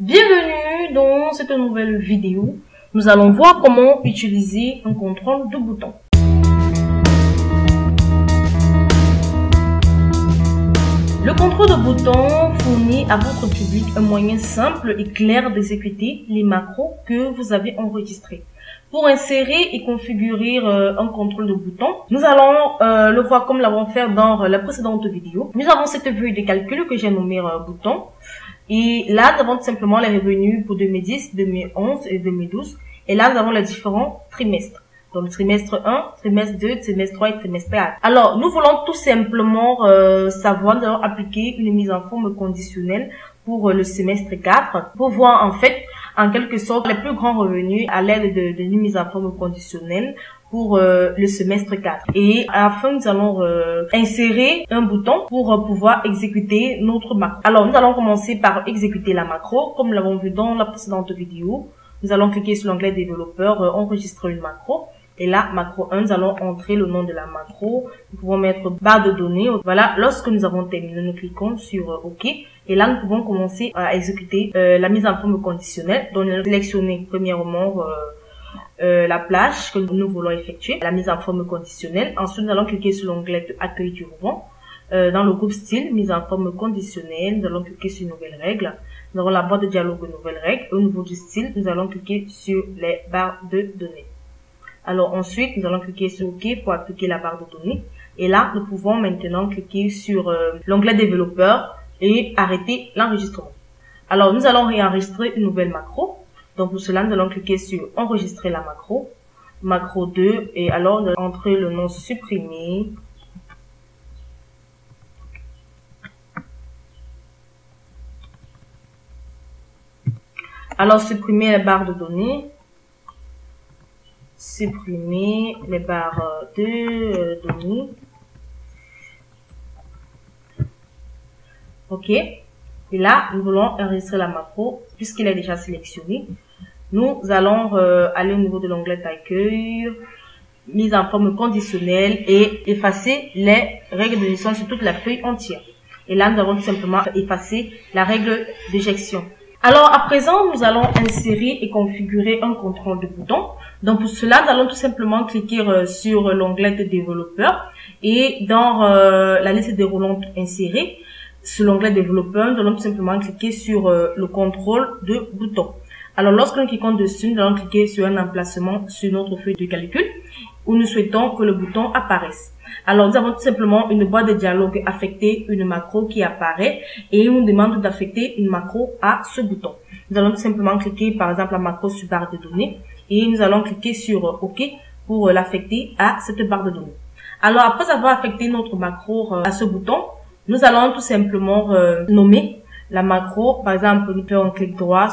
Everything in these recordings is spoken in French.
Bienvenue dans cette nouvelle vidéo. Nous allons voir comment utiliser un contrôle de bouton. Le contrôle de bouton fournit à votre public un moyen simple et clair d'exécuter les macros que vous avez enregistrés. Pour insérer et configurer un contrôle de bouton, nous allons le voir comme nous l'avons fait dans la précédente vidéo. Nous avons cette feuille de calcul que j'ai nommée bouton. Et là, nous avons tout simplement les revenus pour 2010, 2011 et 2012. Et là, nous avons les différents trimestres. Donc, trimestre 1, trimestre 2, trimestre 3 et trimestre 4. Alors, nous voulons tout simplement savoir, nous allons appliquer une mise en forme conditionnelle pour le semestre 4 pour voir en fait, en quelque sorte, les plus grands revenus à l'aide d'une mise en forme conditionnelle pour le semestre 4. Et à la fin, nous allons insérer un bouton pour pouvoir exécuter notre macro. Alors, nous allons commencer par exécuter la macro, comme nous l'avons vu dans la précédente vidéo. Nous allons cliquer sur l'onglet développeur, enregistrer une macro. Et là, macro 1, nous allons entrer le nom de la macro. Nous pouvons mettre barre de données. Voilà, lorsque nous avons terminé, nous cliquons sur OK. Et là, nous pouvons commencer à exécuter la mise en forme conditionnelle. Donc, nous allons sélectionner premièrement la plage que nous voulons effectuer, la mise en forme conditionnelle. Ensuite, nous allons cliquer sur l'onglet accueil du ruban. Dans le groupe style, mise en forme conditionnelle, nous allons cliquer sur nouvelles règles. Nous avons la barre de dialogue nouvelles règles. Au niveau du style, nous allons cliquer sur les barres de données. Alors ensuite, nous allons cliquer sur OK pour appliquer la barre de données. Et là, nous pouvons maintenant cliquer sur l'onglet développeur et arrêter l'enregistrement. Alors, nous allons réenregistrer une nouvelle macro. Donc pour cela, nous allons cliquer sur enregistrer la macro, macro 2, et alors nous allons entrer le nom supprimé. Alors supprimer les barres de données, supprimer les barres de données. OK. Et là, nous voulons enregistrer la macro puisqu'il est déjà sélectionné. Nous allons aller au niveau de l'onglet d'accueil, mise en forme conditionnelle et effacer les règles de gestion sur toute la feuille entière. Et là, nous allons tout simplement effacer la règle d'éjection. Alors, à présent, nous allons insérer et configurer un contrôle de bouton. Donc, pour cela, nous allons tout simplement cliquer sur l'onglet de développeur et dans la liste déroulante insérée, sur l'onglet développeur, nous allons tout simplement cliquer sur le contrôle de bouton. Alors, lorsque nous cliquons dessus, nous allons cliquer sur un emplacement sur notre feuille de calcul où nous souhaitons que le bouton apparaisse. Alors, nous avons tout simplement une boîte de dialogue affectée, une macro qui apparaît et il nous demande d'affecter une macro à ce bouton. Nous allons tout simplement cliquer, par exemple, la macro sur barre de données et nous allons cliquer sur OK pour l'affecter à cette barre de données. Alors, après avoir affecté notre macro à ce bouton, nous allons tout simplement nommer la macro. Par exemple, nous faisons un clic droit,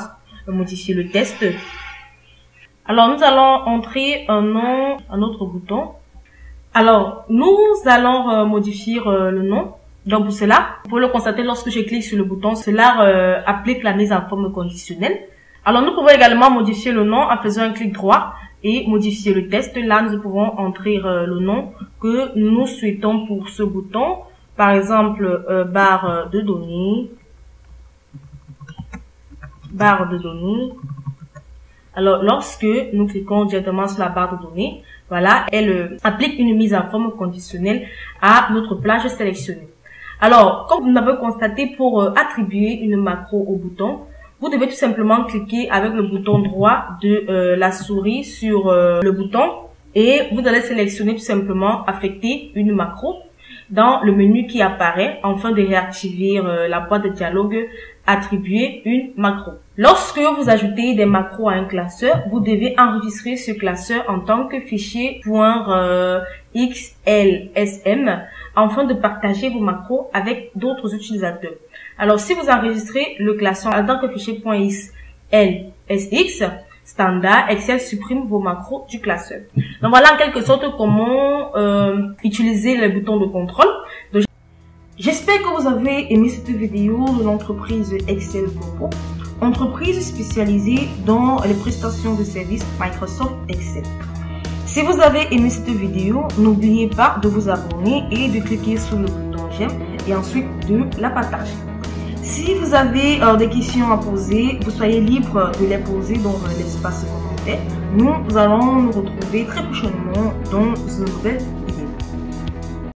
modifier le test. Alors, nous allons entrer un nom à notre bouton. Alors, nous allons modifier le nom. Donc, pour cela, vous pouvez le constater lorsque je clique sur le bouton, cela applique la mise en forme conditionnelle. Alors, nous pouvons également modifier le nom en faisant un clic droit et modifier le test. Là, nous pouvons entrer le nom que nous souhaitons pour ce bouton. Par exemple, barre de données. Barre de données. Alors, lorsque nous cliquons directement sur la barre de données, voilà, elle applique une mise en forme conditionnelle à notre plage sélectionnée. Alors, comme vous l'avez constaté, pour attribuer une macro au bouton, vous devez tout simplement cliquer avec le bouton droit de la souris sur le bouton et vous allez sélectionner tout simplement affecter une macro dans le menu qui apparaît afin de réactiver la boîte de dialogue attribuer une macro. Lorsque vous ajoutez des macros à un classeur, vous devez enregistrer ce classeur en tant que fichier .xlsm afin de partager vos macros avec d'autres utilisateurs. Alors, si vous enregistrez le classeur en tant que fichier .xlsx, standard, Excel supprime vos macros du classeur. Donc voilà en quelque sorte comment utiliser les boutons de contrôle. J'espère que vous avez aimé cette vidéo de l'entreprise Excel Global, entreprise spécialisée dans les prestations de services Microsoft Excel. Si vous avez aimé cette vidéo, n'oubliez pas de vous abonner et de cliquer sur le bouton j'aime et ensuite de la partager. Si vous avez des questions à poser, vous soyez libre de les poser dans l'espace commentaire. Nous allons nous retrouver très prochainement dans une nouvelle